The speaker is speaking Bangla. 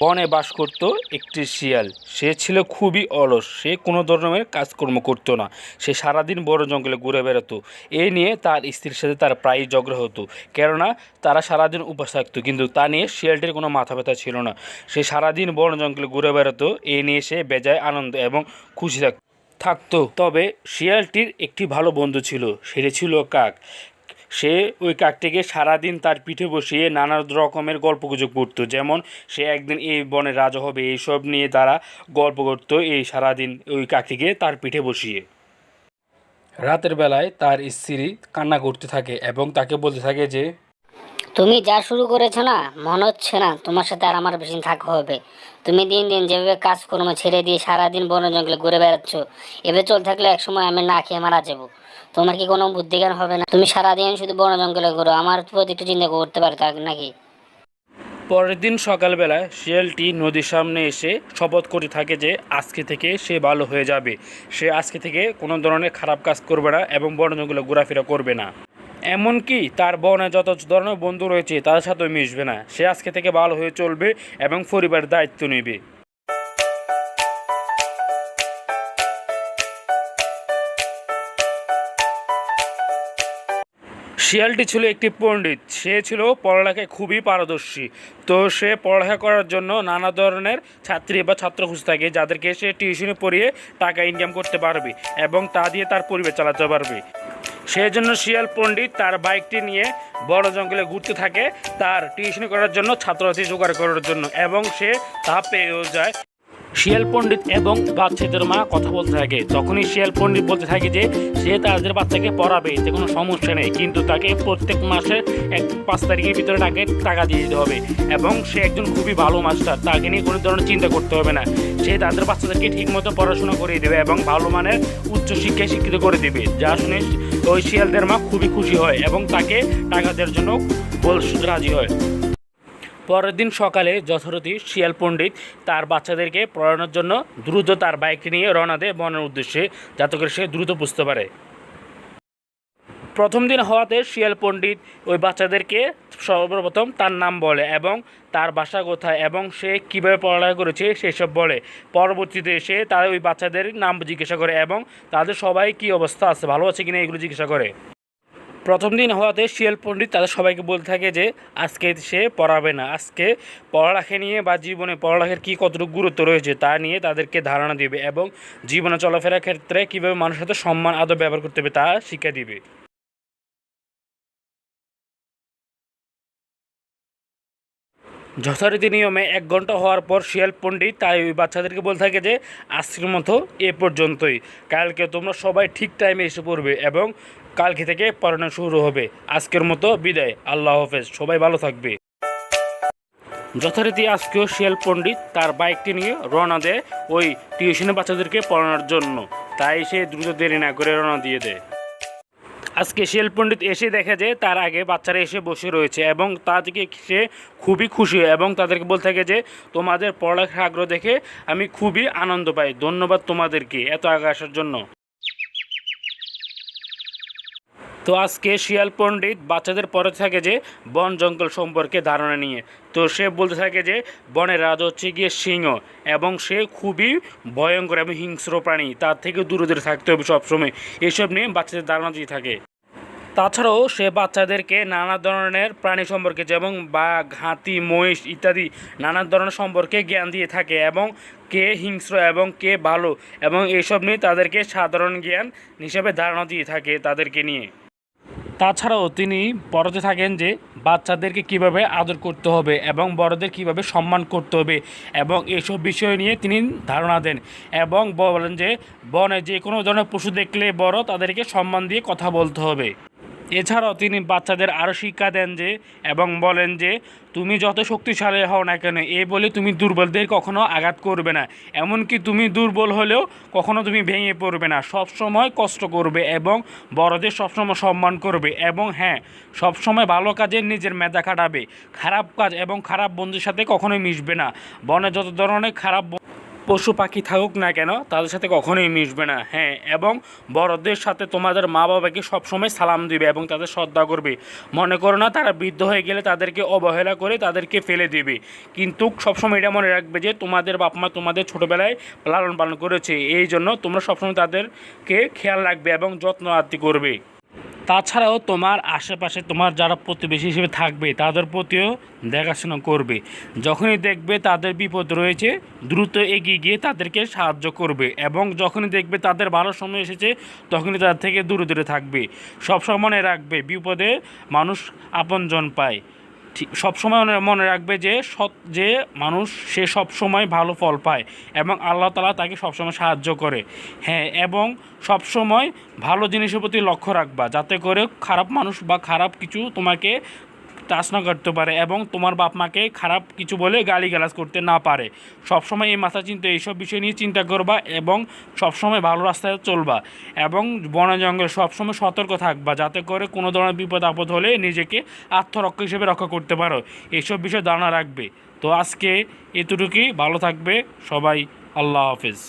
বনে বাস করত একটি শিয়াল। সে ছিল খুবই অলস। সে কোনো ধরনের কাজকর্ম করতো না। সে সারাদিন বড় জঙ্গলে ঘুরে বেড়াতো। এই নিয়ে তার স্ত্রীর সাথে তার প্রায়ই ঝগড়া হতো, কেননা তারা সারাদিন উপবাস থাকতো। কিন্তু তা নিয়ে শিয়ালটির কোনো মাথা ব্যথা ছিল না। সে সারাদিন বড় জঙ্গলে ঘুরে বেড়াতো। এই নিয়ে সে বেজায় আনন্দ এবং খুশি থাকতো। তবে শিয়ালটির একটি ভালো বন্ধু ছিল, সেটি ছিল কাক। সে ওই কাকটিকে সারাদিন তার পিঠে বসিয়ে নানা রকমের গল্পগুজব করতো। যেমন সে একদিন এই বনের রাজা হবে, এইসব নিয়ে তারা গল্প করতো এই সারাদিন ওই কাকটিকে তার পিঠে বসিয়ে। রাতের বেলায় তার স্ত্রী কান্না করতে থাকে এবং তাকে বলতে থাকে যে, তুমি যা শুরু করেছো না, মনে হচ্ছে না তোমার সাথে আর আমার বেশি দিন থাকা হবে। তুমি দিন দিন যেভাবে কাজকর্ম ছেড়ে দিয়ে সারাদিন বন জঙ্গলে ঘুরে বেড়াচ্ছ, এভাবে চলতে থাকলে একসময় আমি না খেয়ে মারা যাবো। তোমার কি কোনো বুদ্ধিজ্ঞান হবে না? তুমি সারাদিন শুধু বন জঙ্গলে ঘুরো, আমার প্রতি একটু চিন্তা করতে পারো নাকি? পরের দিন সকালবেলায় শিয়ালটি নদীর সামনে এসে শপথ করতে থাকে যে আজকে থেকে সে ভালো হয়ে যাবে। সে আজকে থেকে কোনো ধরনের খারাপ কাজ করবে না এবং বন জঙ্গলে ঘোরাফেরা করবে না। এমনকি তার বনে যত ধরনের বন্ধু রয়েছে তাদের সাথেও মিশবে না। সে আজকে থেকে ভালো হয়ে চলবে এবং পরিবারের দায়িত্ব নেবে। শিয়ালটি ছিল একটি পণ্ডিত। সে ছিল পড়ালেখায় খুবই পারদর্শী। তো সে পড়ালেখা করার জন্য নানা ধরনের ছাত্রী বা ছাত্র খুঁজে থাকে, যাদেরকে সে টিউশনে পড়িয়ে টাকা ইনকাম করতে পারবে এবং তা দিয়ে তার পরিবার চালাতে পারবে। সেই জন্য শিয়াল পণ্ডিত তার বাইকটি নিয়ে বড় জঙ্গলে ঘুরতে থাকে তার টিউশনি করার জন্য, ছাত্রছাত্রী জোগাড় করার জন্য, এবং সে তা পেয়েও যায়। শিয়াল পণ্ডিত এবং বাচ্চাদের মা কথা বলতে থাকে। তখনই শিয়াল পণ্ডিত বলতে থাকে যে সে তাদের বাচ্চাকে পড়াবে, এতে কোনো সমস্যা নেই, কিন্তু তাকে প্রত্যেক মাসে 5 তারিখের ভিতরে তাকে টাকা দিয়ে দিতে হবে এবং সে একজন খুবই ভালো মাস্টার, তাকে নিয়ে কোনো ধরনের চিন্তা করতে হবে না। সে তাদের বাচ্চাদেরকে ঠিকমতো পড়াশোনা করিয়ে দেবে এবং ভালো মানের উচ্চশিক্ষায় শিক্ষিত করে দেবে। যা শুনে ওই শিয়ালদের মা খুবই খুশি হয় এবং তাকে টাকা দেওয়ার জন্য রাজি হয়। পরের দিন সকালে যথারীতি শিয়াল পণ্ডিত তার বাচ্চাদেরকে পড়ানোর জন্য দ্রুত তার বাইকটি নিয়ে রওনা দেয় বনের উদ্দেশ্যে, যাতে করে সে দ্রুত বুঝতে পারে। প্রথম দিন হওয়াতে শিয়াল পণ্ডিত ওই বাচ্চাদেরকে সর্বপ্রথম তার নাম বলে এবং তার বাসা কোথায় এবং সে কীভাবে পড়ালেখা করেছে সেসব বলে। পরবর্তীতে সে তার ওই বাচ্চাদের নাম জিজ্ঞাসা করে এবং তাদের সবাই কী অবস্থা আছে, ভালো আছে কিনা, এগুলো জিজ্ঞাসা করে। প্রথম দিন হওয়াতে শিয়াল পণ্ডিত তাদের সবাইকে বলতে থাকে যে আজকে সে পড়াবে না, আজকে পড়ালেখা নিয়ে বা জীবনে পড়ালেখার কী কতটুকু গুরুত্ব রয়েছে তা নিয়ে তাদেরকে ধারণা দিবে এবং জীবনে চলাফেরার ক্ষেত্রে কীভাবে মানুষের সাথে সম্মান আদব ব্যবহার করতে হবে তা শিক্ষা দিবে। যথারীতি নিয়মে 1 ঘন্টা হওয়ার পর শিয়াল পণ্ডিত তাই ওই বাচ্চাদেরকে বলতে থাকে যে আজকের মতো এ পর্যন্তই, কালকে তোমরা সবাই ঠিক টাইমে এসে পড়বে এবং কালকে থেকে পড়ানো শুরু হবে। আজকের মতো বিদায়, আল্লাহ হাফেজ, সবাই ভালো থাকবে। যথারীতি আজকেও শিয়াল পণ্ডিত তার বাইকটি নিয়ে রওনা দেয় ওই টিউশনের বাচ্চাদেরকে পড়ানোর জন্য। তাই সে দ্রুত দেরি না করে রওনা দিয়ে দেয়। আজকে শিয়াল পণ্ডিত এসে দেখে যে তার আগে বাচ্চারা এসে বসে রয়েছে এবং তা থেকে সে খুবই খুশি হয় এবং তাদেরকে বলতে থাকে যে তোমাদের পড়ালেখার আগ্রহ দেখে আমি খুবই আনন্দ পাই, ধন্যবাদ তোমাদেরকে এত আগে আসার জন্য। তো আজকে শিয়াল পণ্ডিত বাচ্চাদের পড়ে থাকে যে বন জঙ্গল সম্পর্কে ধারণা নিয়ে। তো সে বলতে থাকে যে বনের রাজা হচ্ছে গিয়ে সিংহ এবং সে খুবই ভয়ঙ্কর এবং হিংস্র প্রাণী, তার থেকে দূরে দূরে থাকতে হবে সবসময়। এসব নিয়ে বাচ্চাদের ধারণা দিয়ে থাকে। তাছাড়াও সে বাচ্চাদেরকে নানা ধরনের প্রাণী সম্পর্কে, যেমন বাঘ, হাতি, মহিষ ইত্যাদি নানা ধরনের সম্পর্কে জ্ঞান দিয়ে থাকে এবং কে হিংস্র এবং কে ভালো এবং এইসব নিয়ে তাদেরকে সাধারণ জ্ঞান হিসেবে ধারণা দিয়ে থাকে তাদেরকে নিয়ে। তাছাড়াও তিনি পড়াতে থাকেন যে বাচ্চাদেরকে কিভাবে আদর করতে হবে এবং বড়দের কিভাবে সম্মান করতে হবে এবং এসব বিষয় নিয়ে তিনি ধারণা দেন এবং বলেন যে বনে যে কোনো ধরনের পশু দেখলে বড় তাদেরকে সম্মান দিয়ে কথা বলতে হবে। এছাড়াও তিনি বাচ্চাদের আরও শিক্ষা দেন যে এবং বলেন যে তুমি যত শক্তিশালী হও না কেন, এ বলে তুমি দুর্বলদের কখনো আঘাত করবে না, এমনকি তুমি দুর্বল হলেও কখনো তুমি ভেঙে পড়বে না, সবসময় কষ্ট করবে এবং বড়দের সবসময় সম্মান করবে এবং হ্যাঁ, সবসময় ভালো কাজে নিজের মেধা খাটাবে, খারাপ কাজ এবং খারাপ বন্ধুর সাথে কখনোই মিশবে না। বনে যত ধরনের খারাপ পশু পাখি থাকুক না কেন তাদের সাথে কখনোই মিশবে না। হ্যাঁ, এবং বড়দের সাথে তোমাদের মা বাবাকে সবসময় সালাম দিবে এবং তাদের শ্রদ্ধা করবে। মনে করো না তারা বৃদ্ধ হয়ে গেলে তাদেরকে অবহেলা করে তাদেরকে ফেলে দেবে, কিন্তু সবসময় এটা মনে রাখবে যে তোমাদের বাপ মা তোমাদের ছোটোবেলায় লালন পালন করেছে, এই জন্য তোমরা সবসময় তাদেরকে খেয়াল রাখবে এবং যত্ন আত্তি করবে। তাছাড়াও তোমার আশেপাশে তোমার যারা প্রতিবেশী হিসেবে থাকবে তাদের প্রতিও দেখাশোনা করবে। যখনই দেখবে তাদের বিপদ রয়েছে দ্রুত এগিয়ে গিয়ে তাদেরকে সাহায্য করবে, এবং যখনই দেখবে তাদের ভালো সময় এসেছে তখনই তাদের থেকে দূরে দূরে থাকবে। সবসময় মনে রাখবে বিপদে মানুষ আপনজন পায়। ঠিক সবসময় মনে রাখবে যে মানুষ সে সবসময় ভালো ফল পায় এবং আল্লাহ তাআলা তাকে সবসময় সাহায্য করে। হ্যাঁ, এবং সবসময় ভালো জিনিসের প্রতি লক্ষ্য রাখবা, যাতে করে খারাপ মানুষ বা খারাপ কিছু তোমাকে টাচ না করতে পারে এবং তোমার বাপ মাকে খারাপ কিছু বলে গালিগালাজ করতে না পারে। সবসময় এই মাথা চিন্তা এইসব বিষয় নিয়ে চিন্তা করবা এবং সবসময় ভালো রাস্তায় চলবা এবং বনে জঙ্গলে সবসময় সতর্ক থাকবা, যাতে করে কোনো ধরনের বিপদ আপদ হলে নিজেকে আত্মরক্ষা হিসেবে রক্ষা করতে পারো। এইসব বিষয় ধারণা রাখবে। তো আজকে এতটুকুই, ভালো থাকবে সবাই। আল্লাহ হাফেজ।